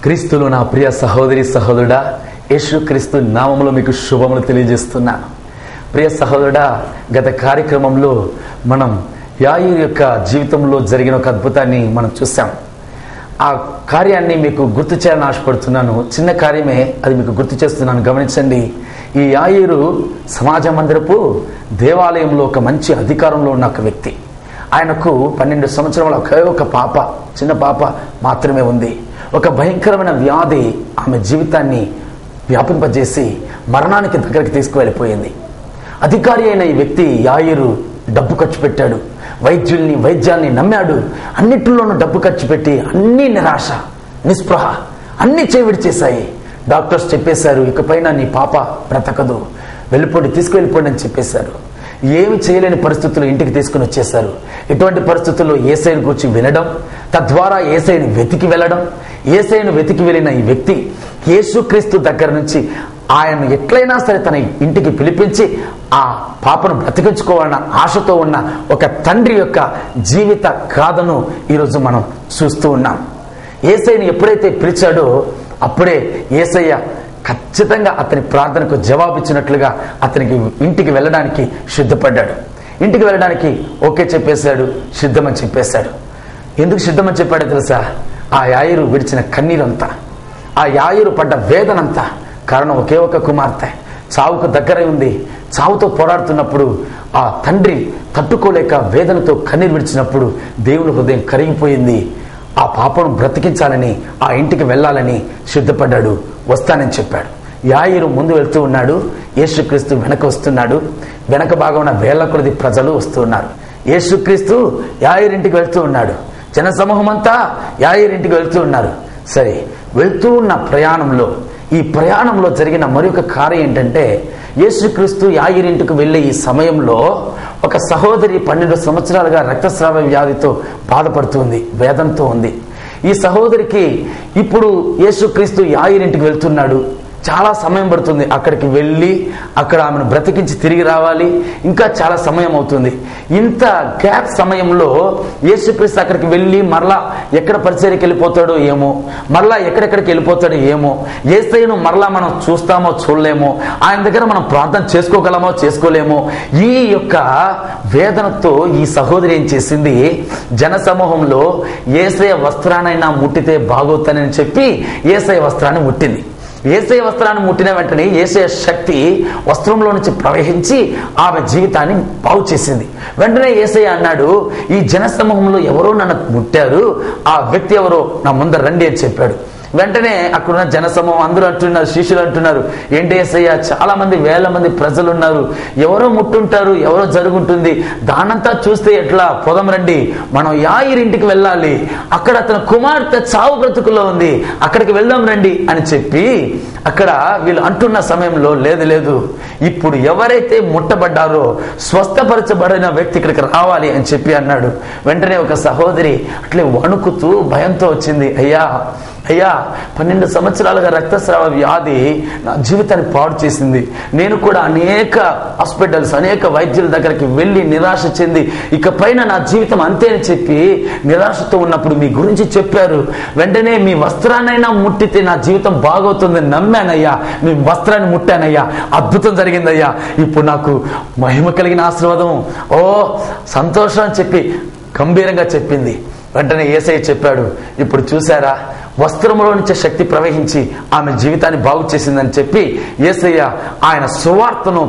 క్రీస్తులో నా ప్రియ సహోదరి సహోదరుడా, యేసు క్రీస్తు నామములో మీకు శుభములు తెలియజేస్తున్నాను. ప్రియ సహోదరుడా, గత కార్యక్రమంలో మనం యాయీరు యొక్క జీవితంలో జరిగిన ఒక అద్భుతాన్ని మనం చూసాం. ఆ కార్యాన్ని మీకు గుర్తు చేయాలని ఆశపడుతున్నాను. చిన్న కార్యమే, అది మీకు గుర్తు చేస్తున్నాను, గమనించండి. ఈ యాయీరు సమాజ మందిరపు దేవాలయంలో ఒక మంచి అధికారంలో ఉన్న ఒక వ్యక్తి. ఆయనకు 12 సంవత్సరాల ఒక పాప, చిన్న పాప మాత్రమే ఉంది. ఒక భయంకరమైన వ్యాధి ఆమె జీవితాన్ని వ్యాపింపజేసి మరణానికి దగ్గరికి తీసుకువెళ్ళిపోయింది. అధికారి అయిన ఈ వ్యక్తి యాయీరు డబ్బు ఖర్చు పెట్టాడు, వైద్యాన్ని నమ్మాడు. అన్నిటిలోనూ డబ్బు ఖర్చు పెట్టి అన్ని నిరాశ, నిస్పృహ అన్ని చేవిడి చేశాయి. డాక్టర్స్ చెప్పేశారు, ఇకపైన నీ పాప బ్రతకదు, తీసుకువెళ్ళిపోండి అని చెప్పేశారు. ఏమి చేయలేని పరిస్థితుల్లో ఇంటికి తీసుకుని వచ్చేశారు. ఇటువంటి పరిస్థితుల్లో యేసయ్యను గురించి వినడం, తద్వారా యేసయ్యను వెతికి వెళ్ళడం. యేసయ్యను వెతికి వెళ్ళిన ఈ వ్యక్తి యేసుక్రీస్తు దగ్గర నుంచి ఆయన ఎట్లయినా సరే తన ఇంటికి పిలిపించి ఆ పాపను బ్రతికించుకోవాలన్న ఆశతో ఉన్న ఒక తండ్రి యొక్క జీవిత గాథను ఈరోజు మనం చూస్తూ ఉన్నాం. యేసయ్యను ఎప్పుడైతే పిలిచాడో అప్పుడే యేసయ్య ఖచ్చితంగా అతని ప్రార్థనకు జవాబిచ్చినట్లుగా అతనికి ఇంటికి వెళ్ళడానికి సిద్ధపడ్డాడు. ఇంటికి వెళ్ళడానికి ఓకే చెప్పేశాడు, సిద్ధమని చెప్పేశాడు. ఎందుకు సిద్ధమని చెప్పాడో తెలుసా? ఆ యాయీరు విడిచిన కన్నీరంతా, ఆ యాయీరు పడ్డ వేదనంతా కారణం ఒకే ఒక కుమార్తె చావుకు దగ్గరై ఉంది. చావుతో పోరాడుతున్నప్పుడు ఆ తండ్రి తట్టుకోలేక వేదనతో కన్నీరు విడిచినప్పుడు దేవుని హృదయం కరిగిపోయింది. ఆ పాపను బ్రతికించాలని, ఆ ఇంటికి వెళ్ళాలని సిద్ధపడ్డాడు. వస్తానని చెప్పాడు. యాయీరు ముందు వెళ్తూ ఉన్నాడు, యేసుక్రీస్తు వెనక వస్తున్నాడు. వెనక భాగం వేల కొలది ప్రజలు వస్తూ ఉన్నారు. యేసుక్రీస్తు యాయీరు ఇంటికి వెళ్తూ ఉన్నాడు. జనసమూహం అంతా యాయీరు ఇంటికి వెళ్తూ ఉన్నారు. సరే, వెళ్తూ ఉన్న ఈ ప్రయాణంలో జరిగిన మరొక కార్యం ఏంటంటే, యేసుక్రీస్తు యాయీరు ఇంటికి వెళ్ళే ఈ సమయంలో ఒక సహోదరి 12 సంవత్సరాలుగా రక్తస్రావ వ్యాధితో బాధపడుతుంది, వేదంతో ఉంది. ఈ సహోదరికి ఇప్పుడు యేసుక్రీస్తు యాయీరు ఇంటికి వెళ్తున్నాడు. చాలా సమయం పడుతుంది. అక్కడికి వెళ్ళి అక్కడ ఆమెను బ్రతికించి తిరిగి రావాలి, ఇంకా చాలా సమయం అవుతుంది. ఇంత గ్యాప్ సమయంలో యేసుక్రీస్తు అక్కడికి వెళ్ళి మరలా ఎక్కడ పరిచర్యకి వెళ్ళిపోతాడో ఏమో, మరలా ఎక్కడెక్కడికి వెళ్ళిపోతాడో ఏమో, యేసయ్యను మరలా మనం చూస్తామో చూడలేమో, ఆయన దగ్గర మనం ప్రార్థన చేసుకోగలమో చేసుకోలేమో. ఈ యొక్క వేదనతో ఈ సహోదరి ఏం చేసింది, జన సమూహంలో యేసయ్య వస్త్రానైనా ముట్టితే బాగోతానని చెప్పి యేసయ్య వస్త్రాన్ని ముట్టింది. యేసయ్య వస్త్రాన్ని ముట్టిన వెంటనే యేసయ్య శక్తి వస్త్రంలో నుంచి ప్రవహించి ఆమె జీవితాన్ని బాగు చేసింది. వెంటనే యేసయ్య అన్నాడు, ఈ జన సమూహంలో ఎవరో నన్ను ముట్టారు, ఆ వ్యక్తి ఎవరో నా ముందర రండి అని చెప్పాడు. వెంటనే అక్కడున్న జనసమూహం అందరూ అంటున్నారు, శిష్యులు అంటున్నారు, ఏంటి యేసయ్య, చాలా మంది వేల మంది ప్రజలు ఉన్నారు, ఎవరో ముట్టుంటారు, ఎవరో జరుగుంటుంది, దానంతా చూస్తే ఎట్లా, పొదం రండి, మనం యాయీరు ఇంటికి వెళ్ళాలి, అక్కడ అతని కుమార్తె చావు బ్రతుకుల్లో ఉంది, అక్కడికి వెళ్దాం రండి అని చెప్పి అక్కడ వీళ్ళు అంటున్న సమయంలో, లేదు, ఇప్పుడు ఎవరైతే ముట్టబడ్డారో స్వస్థపరచబడిన వ్యక్తి ఇక్కడికి రావాలి అని చెప్పి అన్నాడు. వెంటనే ఒక సహోదరి అట్లే వణుకుతూ భయంతో వచ్చింది, అయ్యా 12 సంవత్సరాలుగా రక్తస్రావ వ్యాధి నా జీవితాన్ని పాడు చేసింది. నేను కూడా అనేక హాస్పిటల్స్, అనేక వైద్యుల దగ్గరికి వెళ్ళి నిరాశ చెంది ఇకపైన నా జీవితం అంతే అని చెప్పి నిరాశతో ఉన్నప్పుడు మీ గురించి చెప్పారు. వెంటనే మీ వస్త్రాన్నైనా ముట్టితే నా జీవితం బాగవుతుందని నమ్మానయ్యా, మీ వస్త్రాన్ని ముట్టానయ్యా, అద్భుతం జరిగిందయ్యా, ఇప్పుడు నాకు మహిమ కలిగిన ఆశీర్వాదం, సంతోషం అని చెప్పి గంభీరంగా చెప్పింది. వెంటనే యేసయ్య చెప్పాడు, ఇప్పుడు చూసారా, వస్త్రంలో నుంచి శక్తి ప్రవహించి ఆమె జీవితాన్ని బాగు చేసిందని చెప్పి యేసయ్య ఆయన సువార్తను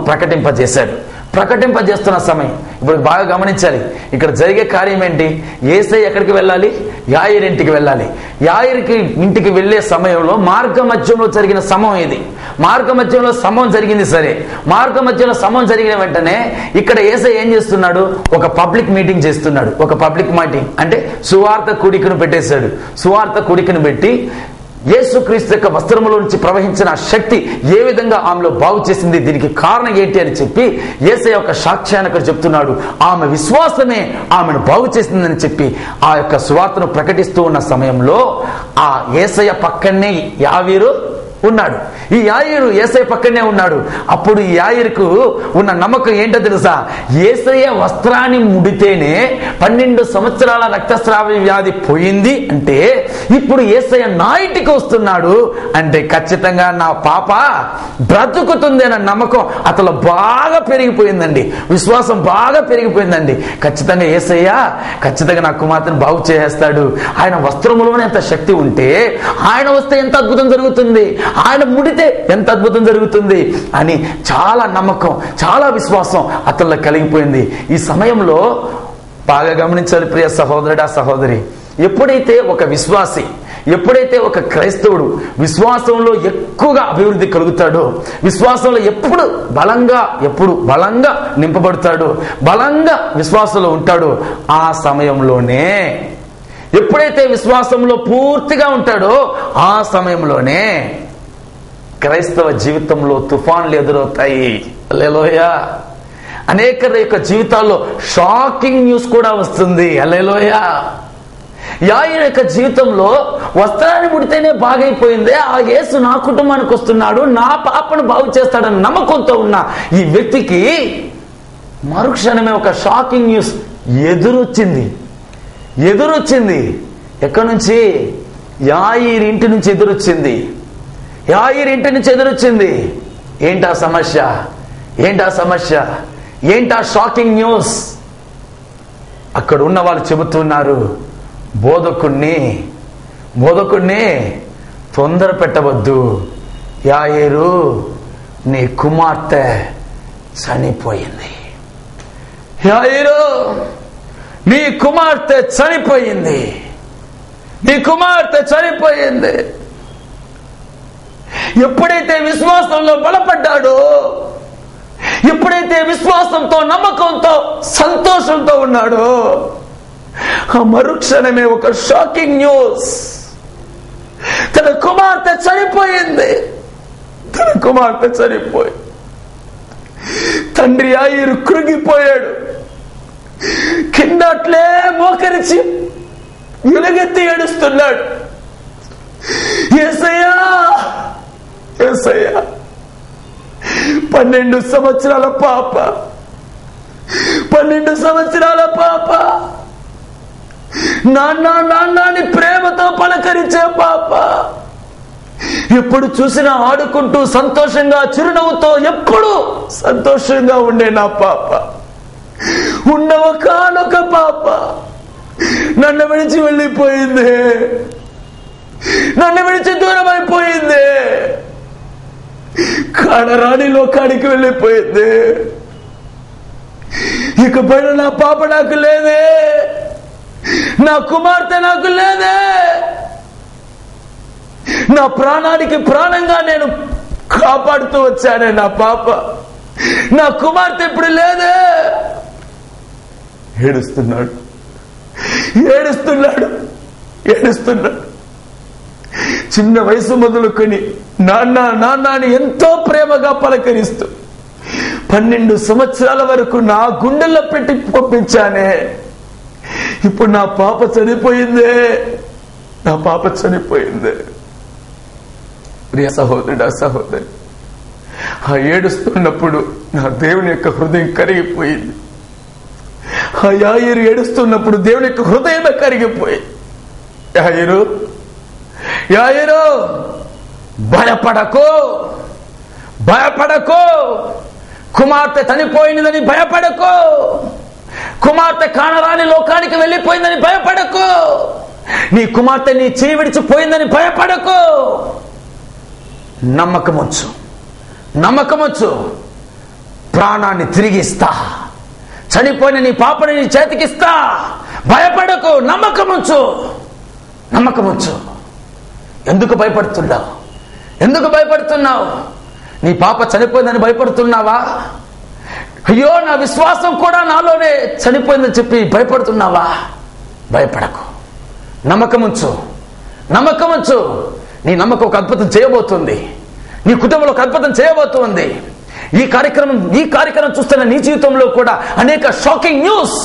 ప్రకటింపజేస్తున్న సమయం. ఇప్పుడు బాగా గమనించాలి, ఇక్కడ జరిగే కార్యం ఏంటి? యేసయ్య ఎక్కడికి వెళ్ళాలి? యాయీరు ఇంటికి వెళ్ళాలి. యాయీరుకి ఇంటికి వెళ్లే సమయంలో మార్గ మధ్యంలో జరిగిన సమయం ఇది. మార్గ మధ్యంలో సమయం జరిగింది. సరే, మార్గ మధ్యంలో సమయం జరిగిన వెంటనే ఇక్కడ యేసయ్య ఏం చేస్తున్నాడు? ఒక పబ్లిక్ మీటింగ్ చేస్తున్నాడు. ఒక పబ్లిక్ మీటింగ్ అంటే సువార్త కూడికను పెట్టేశాడు. సువార్త కూడికను పెట్టి యేసుక్రీస్తు యొక్క వస్త్రములో నుంచి ప్రవహించిన శక్తి ఏ విధంగా ఆమెలో బాగు చేసింది, దీనికి కారణం ఏంటి అని చెప్పి యేసయ్య యొక్క సాక్ష్యాన్ని అక్కడ చెప్తున్నాడు. ఆమె విశ్వాసమే ఆమెను బాగు చేసిందని చెప్పి ఆ యొక్క సువార్తను ప్రకటిస్తూ ఉన్న సమయంలో ఆ యేసయ్య పక్కనే యాయీరు ఉన్నాడు. ఈ యాయిరు యేసయ్య పక్కనే ఉన్నాడు. అప్పుడు ఈ యాయిరుకు ఉన్న నమ్మకం ఏంటో తెలుసా? యేసయ్య వస్త్రాన్ని ముడితేనే 12 సంవత్సరాల రక్తస్రావ వ్యాధి పోయింది అంటే ఇప్పుడు యేసయ్య నా ఇంటికి వస్తున్నాడు అంటే ఖచ్చితంగా నా పాప బ్రతుకుతుంది అన్న నమ్మకం అతను బాగా పెరిగిపోయిందండి. విశ్వాసం బాగా పెరిగిపోయిందండి. ఖచ్చితంగా యేసయ్య ఖచ్చితంగా నా కుమార్తెను బాగు చేస్తాడు. ఆయన వస్త్రములోనే ఎంత శక్తి ఉంటే ఆయన వస్తే ఎంత అద్భుతం జరుగుతుంది, ఆయన ముడితే ఎంత అద్భుతం జరుగుతుంది అని చాలా నమ్మకం, చాలా విశ్వాసం అతనిలో కలిగిపోయింది. ఈ సమయంలో బాగా గమనించాలి ప్రియ సహోదరుడా సహోదరి, ఎప్పుడైతే ఒక విశ్వాసి, ఎప్పుడైతే ఒక క్రైస్తవుడు విశ్వాసంలో ఎక్కువగా అభివృద్ధి కలుగుతాడో, విశ్వాసంలో ఎప్పుడు బలంగా నింపబడతాడో, బలంగా విశ్వాసంలో ఉంటాడో, ఆ సమయంలోనే ఎప్పుడైతే విశ్వాసంలో పూర్తిగా ఉంటాడో ఆ సమయంలోనే క్రైస్తవ జీవితంలో తుఫాన్లు ఎదురవుతాయి. హల్లెలూయా. అనేకల యొక్క జీవితాల్లో షాకింగ్ న్యూస్ కూడా వస్తుంది. హల్లెలూయా. యాయిరు యొక్క జీవితంలో వస్త్రాన్ని ముడితేనే బాగైపోయిందే, ఆ యేసు నా కుటుంబానికి వస్తున్నాడు, నా పాపను బాగు చేస్తాడన్న నమ్మకంతో ఉన్న ఈ వ్యక్తికి మరుక్షణమే ఒక షాకింగ్ న్యూస్ ఎదురొచ్చింది. ఎక్కడి నుంచి? యాయిరు ఇంటి నుంచి ఎదురొచ్చింది. ఏంటా సమస్య? ఏంటా షాకింగ్ న్యూస్? అక్కడ ఉన్న వాళ్ళు చెబుతున్నారు, బోధకుణ్ణి తొందర పెట్టవద్దు, యాయిరు నీ కుమార్తె చనిపోయింది. యాయిరు నీ కుమార్తె చనిపోయింది. ఎప్పుడైతే విశ్వాసంలో బలపడ్డాడో, ఎప్పుడైతే విశ్వాసంతో, నమ్మకంతో, సంతోషంతో ఉన్నాడో ఆ మరుక్షణమే ఒక షాకింగ్ న్యూస్, తన కుమార్తె చనిపోయింది. తండ్రి యాయిరు కృంగిపోయాడు. కింద అట్లే మోకరించి ఎలుగెత్తి ఏడుస్తున్నాడు. యేసయ్యా 12 సంవత్సరాల పాప, 12 సంవత్సరాల పాప, నాన్నని ప్రేమతో పలకరించే పాప, ఎప్పుడు చూసినా ఆడుకుంటూ సంతోషంగా చిరునవ్వుతో ఎప్పుడు సంతోషంగా ఉండే నా పాప, ఉన్న ఒకానొక పాప నన్ను విడిచి వెళ్ళిపోయింది, నన్ను విడిచి దూరం అయిపోయింది, కాడరాని లోకానికి వెళ్ళిపోయింది. ఇక పైన నా పాప నాకు లేదే, నా కుమార్తె నాకు లేదే, నా ప్రాణానికి ప్రాణంగా నేను కాపాడుతూ వచ్చానే నా పాప, నా కుమార్తె ఇప్పుడు లేదే. ఏడుస్తున్నాడు. చిన్న వయసు మొదలుకొని నాన్న అని ఎంతో ప్రేమగా పలకరిస్తూ 12 సంవత్సరాల వరకు నా గుండెల్లో పెట్టి పంపించానే, ఇప్పుడు నా పాప చనిపోయిందే. ప్రియ సహోదరుడా సహోదరి, ఆ ఏడుస్తున్నప్పుడు నా దేవుని యొక్క హృదయం కరిగిపోయింది. ఆ యాయిరు ఏడుస్తున్నప్పుడు దేవుని యొక్క హృదయమే కరిగిపోయింది. యాయిరు భయపడకు, కుమార్తె చనిపోయినదని భయపడకు, కుమార్తె కానరాని లోకానికి వెళ్ళిపోయిందని భయపడకు, నీ కుమార్తె నీ చేయి విడిచిపోయిందని భయపడకు. నమ్మకముంచు, ప్రాణాన్ని తిరిగిస్తా, చనిపోయిన నీ పాపని నీ చేతికిస్తా, భయపడకు, నమ్మకముంచు. ఎందుకు భయపడుతున్నావు? నీ పాప చనిపోయిందని భయపడుతున్నావా? అయ్యో నా విశ్వాసం కూడా నాలోనే చనిపోయిందని చెప్పి భయపడుతున్నావా? భయపడకు, నమ్మకముంచు. నీ నమ్మకం ఒక అద్భుతం చేయబోతుంది, నీ కుటుంబంలో ఒక అద్భుతం చేయబోతుంది. ఈ కార్యక్రమం చూస్తున్న నీ జీవితంలో కూడా అనేక షాకింగ్ న్యూస్,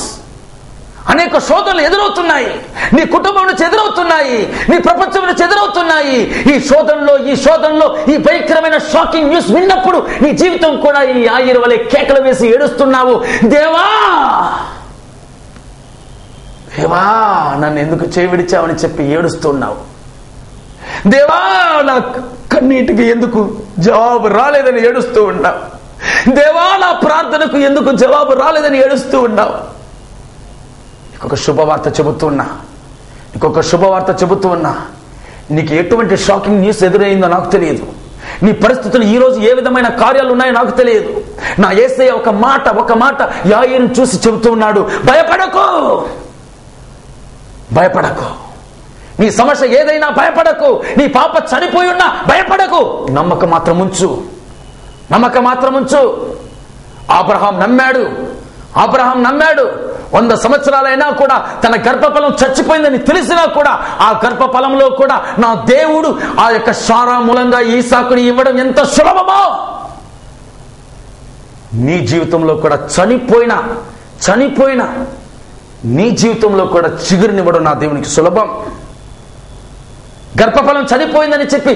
అనేక శోధనలు ఎదురవుతున్నాయి, నీ కుటుంబం నుంచి ఎదురవుతున్నాయి, నీ ప్రపంచం నుంచి ఎదురవుతున్నాయి. ఈ శోధనలో ఈ భయంకరమైన షాకింగ్ న్యూస్ విన్నప్పుడు నీ జీవితం కూడా ఈ యాయీరు వలె కేకలు వేసి ఏడుస్తున్నావు. దేవా దేవా నన్ను ఎందుకు చేయవిడిచావని చెప్పి ఏడుస్తున్నావు. దేవా నా కన్నీటికి ఎందుకు జవాబు రాలేదని ఏడుస్తూ ఉన్నావు. దేవా నా ప్రార్థనకు ఎందుకు జవాబు రాలేదని ఏడుస్తూ ఉన్నావు. నీకొక శుభవార్త చెబుతూ ఉన్నా. నీకు ఎటువంటి షాకింగ్ న్యూస్ ఎదురైందో నాకు తెలియదు. నీ పరిస్థితులు ఈ రోజు ఏ విధమైన కార్యాలు ఉన్నాయో నాకు తెలియదు. నా యేసయ్య ఒక మాట యాయీరును చూసి చెబుతూ ఉన్నాడు, భయపడకు. నీ సమస్య ఏదైనా భయపడకు. నీ పాప చనిపోయి ఉన్నా భయపడకు. నమ్మకం మాత్రం ఉంచు. అబ్రహాం నమ్మాడు. 100 సంవత్సరాలైనా కూడా తన గర్భఫలం చచ్చిపోయిందని తెలిసినా కూడా ఆ గర్భఫలంలో కూడా నా దేవుడు ఆ యొక్క శారా మూలంగా ఈసాకుని ఇవ్వడం ఎంత సులభమో, నీ జీవితంలో కూడా చనిపోయిన నీ జీవితంలో కూడా చిగురినివ్వడం నా దేవునికి సులభం. గర్భఫలం చనిపోయిందని చెప్పి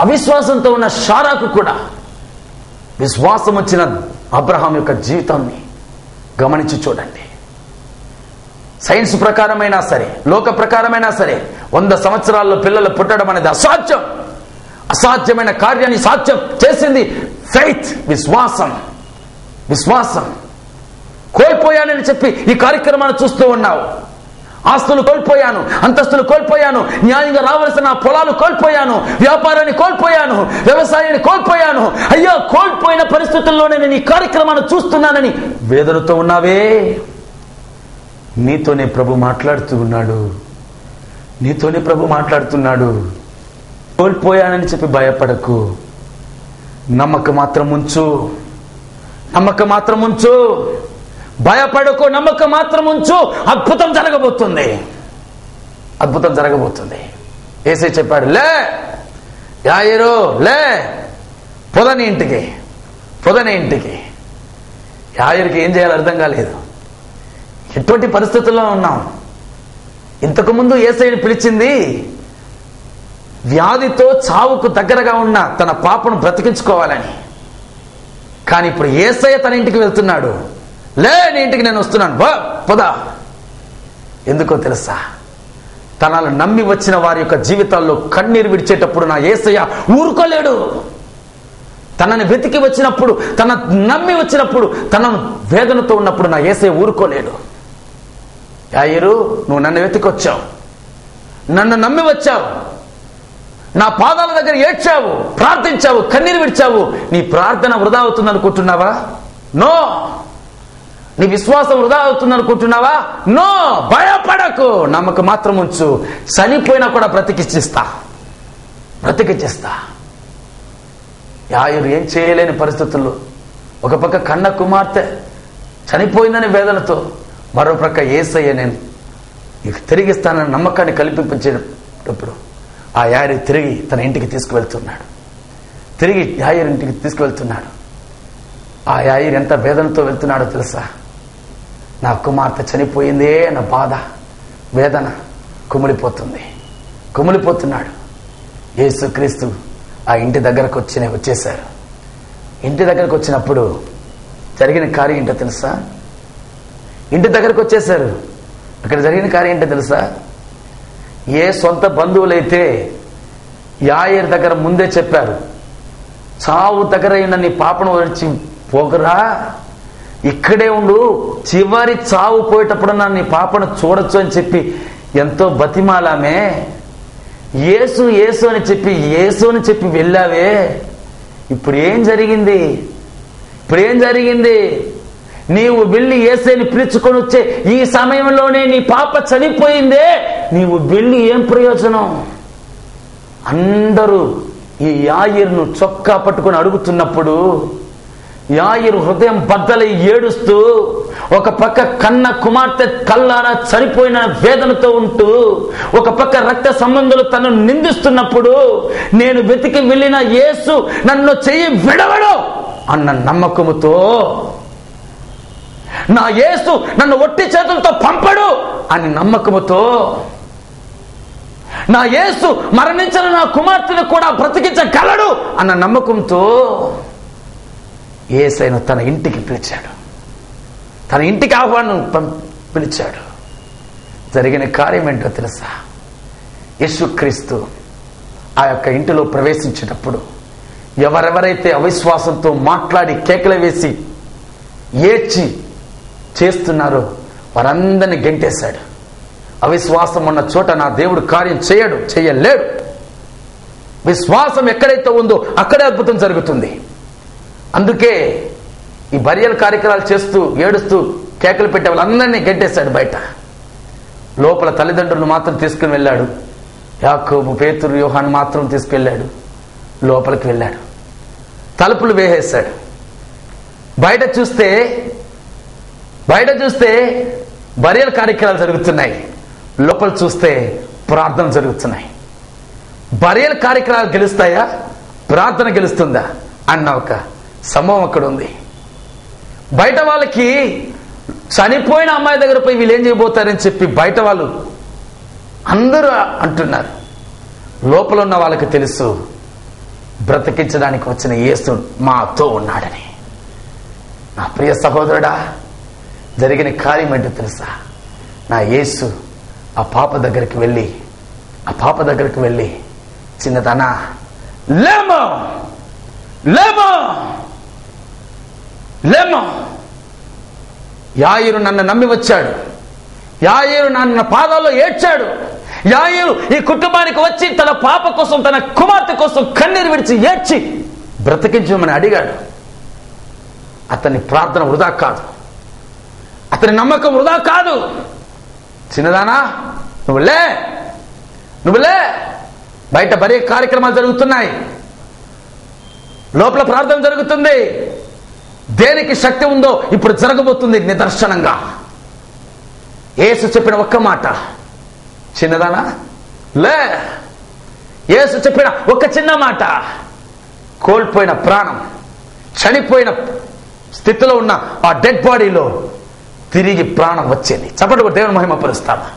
అవిశ్వాసంతో ఉన్న శారాకు కూడా విశ్వాసం వచ్చిన అబ్రహాం యొక్క జీవితాన్ని గమనించి చూడండి. సైన్స్ ప్రకారమైనా సరే, లోక ప్రకారమైనా సరే 100 సంవత్సరాల్లో పిల్లలు పుట్టడం అనేది అసాధ్యమైన కార్యాన్ని సాధ్యం చేసింది ఫెయిత్, విశ్వాసం. కోల్పోయానని చెప్పి ఈ కార్యక్రమాన్ని చూస్తూ ఉన్నావు. ఆస్తులు కోల్పోయాను, అంతస్తులు కోల్పోయాను, న్యాయంగా రావాల్సిన నా పొలాలు కోల్పోయాను, వ్యాపారాన్ని కోల్పోయాను, వ్యవసాయాన్ని కోల్పోయాను. అయ్యో, కోల్పోయిన పరిస్థితుల్లోనే నేను ఈ కార్యక్రమాన్ని చూస్తున్నానని వేదనతో ఉన్నావే. నీతోనే ప్రభు మాట్లాడుతున్నాడు. కోల్పోయానని చెప్పి భయపడకు. నమ్మకం మాత్రం ఉంచు. భయపడకు, నమ్మకం మాత్రం ఉంచు. అద్భుతం జరగబోతుంది. యేసయ్య చెప్పాడు, లే యాయీరు లే, పొదని ఇంటికి. యాయీరుకి ఏం చేయాలో అర్థం కాలేదు. ఎటువంటి పరిస్థితుల్లో ఉన్నాం. ఇంతకుముందు యేసయ్యని పిలిచింది వ్యాధితో చావుకు దగ్గరగా ఉన్న తన పాపను బ్రతికించుకోవాలని. కానీ ఇప్పుడు యేసయ్య తన ఇంటికి వెళ్తున్నాడు. లే, నీ ఇంటికి నేను వస్తున్నాను, పదా. ఎందుకో తెలుసా? తనను నమ్మి వచ్చిన వారి యొక్క జీవితాల్లో కన్నీరు విడిచేటప్పుడు నా యేసయ్య ఊరుకోలేడు. తనని వెతికి వచ్చినప్పుడు, తన నమ్మి వచ్చినప్పుడు, తనను వేదనతో ఉన్నప్పుడు నా యేసయ్య ఊరుకోలేడు. యాయీరు, నువ్వు నన్ను వెతికొచ్చావు, నన్ను నమ్మి వచ్చావు, నా పాదాల దగ్గర ఏడ్చావు, ప్రార్థించావు, కన్నీరు విడిచావు. నీ ప్రార్థన వృధా అవుతుంది అనుకుంటున్నావా? నో. నీ విశ్వాసం వృధా అవుతుంది అనుకుంటున్నావా? నో. భయపడకు, నమ్మకం మాత్రం ఉంచు. చనిపోయినా కూడా బ్రతికిచ్చిస్తా. యాయీరు ఏం చేయలేని పరిస్థితుల్లో, ఒక పక్క కన్న కుమార్తె చనిపోయిందని వేదనతో, మరో ప్రక్క యేసయ్య నేను నీకు తిరిగిస్తానని నమ్మకాన్ని కల్పించేటప్పుడు ఆ యాయీరు తిరిగి తన ఇంటికి తీసుకువెళ్తున్నాడు. ఆ యాయీరు ఎంత వేదనతో వెళ్తున్నాడో తెలుసా? నా కుమార్తె చనిపోయిందే అన్న బాధ, వేదన కుమిలిపోతున్నాడు. యేసుక్రీస్తు ఆ ఇంటి దగ్గరకు వచ్చేశారు. ఇంటి దగ్గరకు వచ్చినప్పుడు జరిగిన కార్యం ఏంటో తెలుసా? ఇంటి దగ్గరకు వచ్చేశారు. అక్కడ జరిగిన కార్యం ఏంటో తెలుసా? ఏ సొంత బంధువులైతే యాయీరు దగ్గర ముందే చెప్పారు, చావు దగ్గర అయిన నీ పాపను వచ్చి పోకురా, ఇక్కడే ఉండు, చివరి చావు పోయేటప్పుడు నీ పాపను చూడొచ్చు అని చెప్పి ఎంతో బతిమాలామే. యేసు అని చెప్పి వెళ్ళావే. ఇప్పుడు ఏం జరిగింది? నీవు వెళ్ళి యేసయ్యని పిలుచుకొని వచ్చే ఈ సమయంలోనే నీ పాప చనిపోయిందే. నీవు వెళ్ళి ఏం ప్రయోజనం? అందరూ ఈ యాయీరును చొక్కా పట్టుకొని అడుగుతున్నప్పుడు యాయీరు హృదయం బద్దలై ఏడుస్తూ, ఒక పక్క కన్న కుమార్తె కల్లారా చనిపోయిన వేదనతో ఉంటూ, ఒక పక్క రక్త సంబంధులు తనను నిందిస్తున్నప్పుడు, నేను వెతికి వెళ్ళిన యేసు నన్ను చెయ్యి విడవడు అన్న నమ్మకముతో నా యేసు నన్ను ఒట్టి చేతులతో పంపడు అని నమ్మకముతో, నా యేసు మరణించిన నా కుమార్తెను కూడా బ్రతికించగలడు అన్న నమ్మకంతో యేసయ్యను తన ఇంటికి పిలిచాడు, తన ఇంటికి ఆహ్వానం పిలిచాడు. జరిగిన కార్యం ఏంటో తెలుసా? యేసుక్రీస్తు ఆ యొక్క ఇంటిలో ప్రవేశించేటప్పుడు ఎవరెవరైతే అవిశ్వాసంతో మాట్లాడి కేకలు వేసి ఏడ్చి చేస్తున్నారో వారందరినీ గెంటేశాడు. అవిశ్వాసం ఉన్న చోట నా దేవుడు కార్యం చేయలేడు. విశ్వాసం ఎక్కడైతే ఉందో అక్కడే అద్భుతం జరుగుతుంది. అందుకే ఈ బరియల్ కార్యక్రమాలు చేస్తూ ఏడుస్తూ కేకలు పెట్టే వాళ్ళందరినీ గెంటేశాడు బయట. లోపల తల్లిదండ్రులు మాత్రం తీసుకుని వెళ్ళాడు. యాకోబు, పేతురు, యోహాను మాత్రం తీసుకెళ్ళాడు. లోపలికి వెళ్ళాడు, తలుపులు వేసేశాడు. బయట చూస్తే బరియల్ కార్యక్రమాలు జరుగుతున్నాయి, లోపల చూస్తే ప్రార్థన జరుగుతున్నాయి. బరియల్ కార్యక్రమాలు గెలుస్తాయా, ప్రార్థన గెలుస్తుందా అన్న ఒక సంభవం అక్కడ ఉంది. బయట వాళ్ళకి చనిపోయిన అమ్మాయి దగ్గర పోయి వీళ్ళు ఏం చేయబోతారని చెప్పి బయట వాళ్ళు అందరూ అంటున్నారు. లోపల ఉన్న వాళ్ళకి తెలుసు బ్రతికించడానికి వచ్చిన యేసు మాతో ఉన్నాడని. నా ప్రియ సహోదరుడా, జరిగిన కార్యం ఏంటో తెలుసా? నా యేసు ఆ పాప దగ్గరికి వెళ్ళి చిన్నదనా లేమో లేమో లేమో. యాయిరు నన్ను నమ్మి వచ్చాడు, యాయిరు నన్ను పాదాల్లో ఏడ్చాడు, యాయిరు ఈ కుటుంబానికి వచ్చి తన పాప కోసం, తన కుమార్తె కోసం కన్నీరు విడిచి ఏడ్చి బ్రతికించమని అడిగాడు. అతని ప్రార్థన వృధా కాదు, అతని నమ్మకం వృధా కాదు. చిన్నదానా నువ్వు లే, బయట బరే కార్యక్రమాలు జరుగుతున్నాయి, లోపల ప్రార్థన జరుగుతుంది. దేనికి శక్తి ఉందో ఇప్పుడు జరగబోతుంది నిదర్శనంగా. యేసు చెప్పిన ఒక్క మాట, చిన్నదానా లే. యేసు చెప్పిన ఒక్క చిన్న మాట, కోల్పోయిన ప్రాణం, చనిపోయిన స్థితిలో ఉన్న ఆ డెడ్ బాడీలో తిరిగి ప్రాణం వచ్చేది. చప్పటి కొట్టి దేవుని మహిమ పరుస్తావా?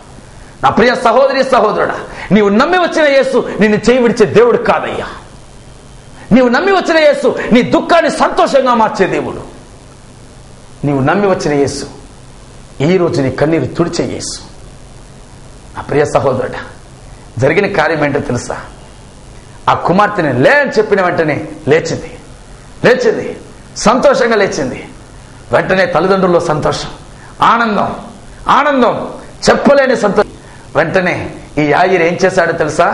నా ప్రియ సహోదరి సహోదరుడా, నీవు నమ్మి వచ్చిన యేసు నిన్ను చేయి విడిచే దేవుడు కాదయ్యా. నీవు నమ్మి వచ్చిన యేసు నీ దుఃఖాన్ని సంతోషంగా మార్చే దేవుడు. నీవు నమ్మి వచ్చిన యేసు ఈ రోజు నీ కన్నీరు తుడిచే యేసు. నా ప్రియ సహోదరుడా, జరిగిన కార్యం ఏంటో తెలుసా? ఆ కుమార్తెని లే అని చెప్పిన వెంటనే లేచింది, సంతోషంగా లేచింది. వెంటనే తల్లిదండ్రుల్లో సంతోషం, ఆనందం చెప్పలేని సంతోషం. వెంటనే ఈ యాయిరు ఏం చేశాడో తెలుసా?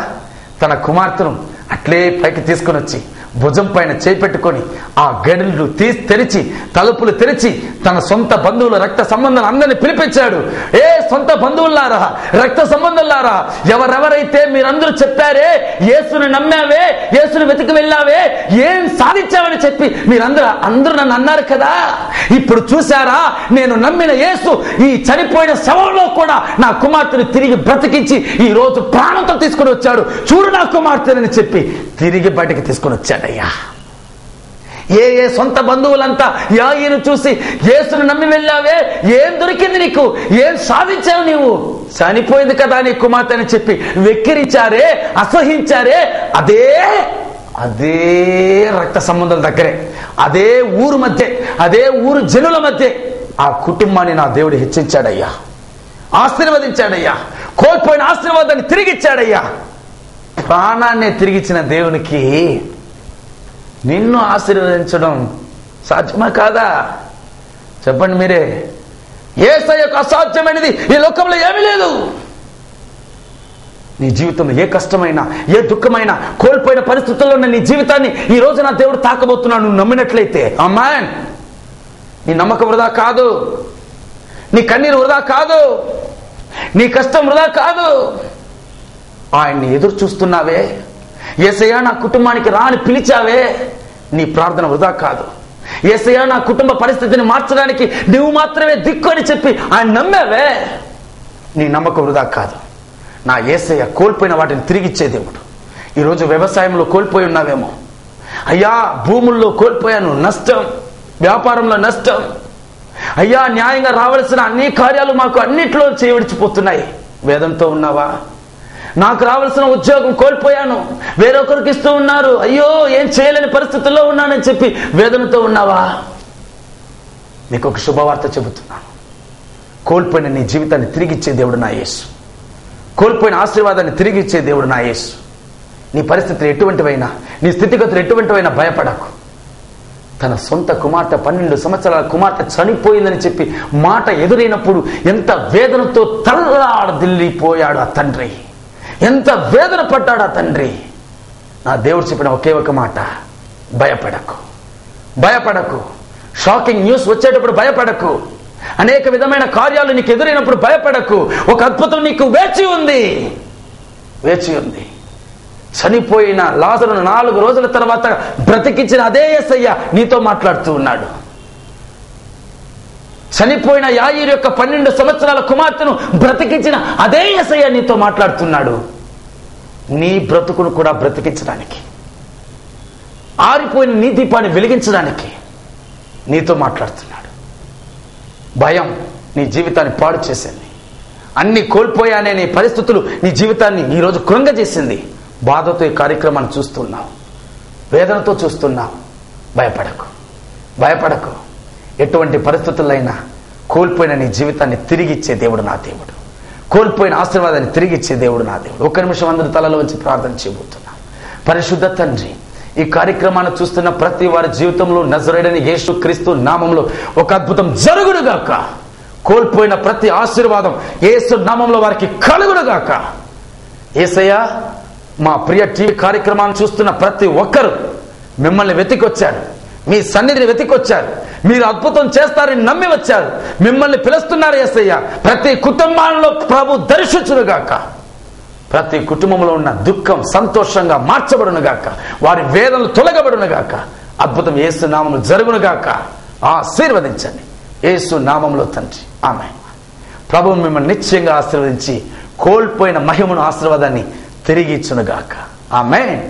తన కుమార్తెను అట్లే పైకి తీసుకుని వచ్చి భుజం పైన చేయి పెట్టుకొని ఆ గడులు తెరిచి, తలుపులు తెరిచి తన సొంత బంధువులు, రక్త సంబంధాలు అందరినీ పిలిపించాడు. ఏ సొంత బంధువులారా, రక్త సంబంధులారా, ఎవరెవరైతే మీరందరూ చెప్పారే యేసుని నమ్మావే, యేసుని వెతికి వెళ్ళావే, ఏం సాధించావని చెప్పి అందరూ నన్ను అన్నారు కదా. ఇప్పుడు చూసారా, నేను నమ్మిన యేసు ఈ చనిపోయిన శవంలో కూడా నా కుమార్తెను తిరిగి బ్రతికించి ఈ రోజు ప్రాణంతో తీసుకుని వచ్చాడు. చూడు నా కుమార్తెనని చెప్పి తిరిగి బయటకు తీసుకుని వచ్చాడయ్యా. ఏ సొంత బంధువులంతా యాయిను చూసి యేసును నమ్మి వెళ్ళావే, ఏం దొరికింది నీకు, ఏం సాధించావు, నీవు చనిపోయింది కదా నీ కుమార్తె అని చెప్పి వెక్కిరించారే, అసహించారే. అదే రక్త సంబంధాల దగ్గరే, అదే ఊరు మధ్య, అదే ఊరు జనుల మధ్య ఆ కుటుంబాన్ని నా దేవుడు హెచ్చించాడయ్యా, ఆశీర్వదించాడయ్యా, కోల్పోయిన ఆశీర్వాదాన్ని తిరిగిచ్చాడయ్యా. ప్రాణాన్ని తిరిగిచ్చిన దేవునికి నిన్ను ఆశీర్వదించడం సాధ్యమా కాదా? చెప్పండి మీరే. యేసయ్యకు అసాధ్యమైనది ఈ లోకంలో ఏమీ లేదు. నీ జీవితంలో ఏ కష్టమైనా, ఏ దుఃఖమైనా, కోల్పోయిన పరిస్థితుల్లో ఉన్న నీ జీవితాన్ని ఈ రోజు నా దేవుడు తాకబోతున్నాడు. నువ్వు నమ్మినట్లయితే ఆమేన్. నీ నమ్మకం వృధా కాదు, నీ కన్నీరు వృధా కాదు, నీ కష్టం వృధా కాదు. ఆయన్ని ఎదురు చూస్తున్నావే, యేసయ్యా నా కుటుంబానికి రా అని పిలిచావే, నీ ప్రార్థన వృధా కాదు. యేసయ్యా నా కుటుంబ పరిస్థితిని మార్చడానికి నువ్వు మాత్రమే దిక్కు అని చెప్పి ఆయన నమ్మావే, నీ నమ్మకం వృధా కాదు. నా యేసయ్య కోల్పోయిన వాటిని తిరిగిచ్చే దేవుడు. ఈరోజు వ్యవసాయంలో కోల్పోయి ఉన్నావేమో, అయ్యా భూముల్లో కోల్పోయాను, నష్టం, వ్యాపారంలో నష్టం, అయ్యా, న్యాయంగా రావాల్సిన అన్ని కార్యాలు మాకు అన్నిట్లో చేయవిడిచిపోతున్నాయి. వేదంతో ఉన్నావా? నాకు రావాల్సిన ఉద్యోగం కోల్పోయాను, వేరొకరికి ఇస్తూ ఉన్నారు, అయ్యో ఏం చేయలేని పరిస్థితుల్లో ఉన్నానని చెప్పి వేదనతో ఉన్నావా? మీకు ఒక శుభవార్త చెబుతున్నాను. కోల్పోయిన నీ జీవితాన్ని తిరిగిచ్చే దేవుడు నా యేసు. కోల్పోయిన ఆశీర్వాదాన్ని తిరిగిచ్చే దేవుడు నా యేసు. నీ పరిస్థితులు ఎటువంటివైనా, నీ స్థితిగతులు ఎటువంటివైనా భయపడకు. తన సొంత కుమార్తె 12 సంవత్సరాల కుమార్తె చనిపోయిందని చెప్పి మాట ఎదురైనప్పుడు ఎంత వేదనతో తల్లడిల్లిపోయాడు ఆ తండ్రి, ఎంత వేదన పడ్డాడు ఆ తండ్రి. నా దేవుడు చెప్పిన ఒకే ఒక మాట, భయపడకు, భయపడకు. షాకింగ్ న్యూస్ వచ్చేటప్పుడు భయపడకు. అనేక విధమైన కార్యాలు నీకు ఎదురైనప్పుడు భయపడకు. ఒక అద్భుతం నీకు వేచి ఉంది, వేచి ఉంది. చనిపోయిన లాజరును 4 రోజుల తర్వాత బ్రతికించిన అదే యేసయ్య నీతో మాట్లాడుతూ ఉన్నాడు. చనిపోయిన యాయీరు యొక్క 12 సంవత్సరాల కుమార్తెను బ్రతికించిన అదే యేసయ్య నీతో మాట్లాడుతున్నాడు. నీ బ్రతుకును కూడా బ్రతికించడానికి, ఆరిపోయిన నీ దీపాన్ని వెలిగించడానికి నీతో మాట్లాడుతున్నాడు. భయం నీ జీవితాన్ని పాడు చేసింది. అన్ని కోల్పోయానే నీ పరిస్థితులు నీ జీవితాన్ని ఈరోజు కృంగజేసింది. బాధతో ఈ కార్యక్రమాన్ని చూస్తున్నావు, వేదనతో చూస్తున్నావు. భయపడకు, భయపడకు. ఎటువంటి పరిస్థితులైనా కోల్పోయిన నీ జీవితాన్ని తిరిగిచ్చే దేవుడు నా దేవుడు. కోల్పోయిన ఆశీర్వాదాన్ని తిరిగిచ్చే దేవుడు నా దేవుడు. ఒక్క నిమిషం అందరూ తలలో వచ్చి ప్రార్థన చేయబోతున్నా. పరిశుద్ధ తండ్రి, ఈ కార్యక్రమాన్ని చూస్తున్న ప్రతి వారి జీవితంలో నజరేయుడైన యేసు క్రీస్తు నామంలో ఒక అద్భుతం జరుగునుగాక. కోల్పోయిన ప్రతి ఆశీర్వాదం యేసు నామంలో వారికి కలుగునుగాక. యేసయ్యా, మా ప్రియ టీవీ కార్యక్రమాన్ని చూస్తున్న ప్రతి ఒక్కరు మిమ్మల్ని వెతికొచ్చారు, మీ సన్నిధిని వెతికొచ్చారు. మీరు అద్భుతం చేస్తారని నమ్మి వచ్చారు. మిమ్మల్ని పిలుస్తున్నారు యేసయ్య. ప్రతి కుటుంబాల్లో ప్రభు దర్శించునుగాక. ప్రతి కుటుంబంలో ఉన్న దుఃఖం సంతోషంగా మార్చబడునుగాక. వారి వేదనలు తొలగబడునుగాక. అద్భుతం యేసు నామములో జరుగునుగాక. ఆశీర్వదించండి యేసు నామములో తండ్రి, ఆమేన్. ప్రభు మిమ్మల్ని నిశ్చయంగా ఆశీర్వదించి కోల్పోయిన మహిమను, ఆశీర్వాదాన్ని తిరిగి ఇచ్చునుగాక. ఆమేన్.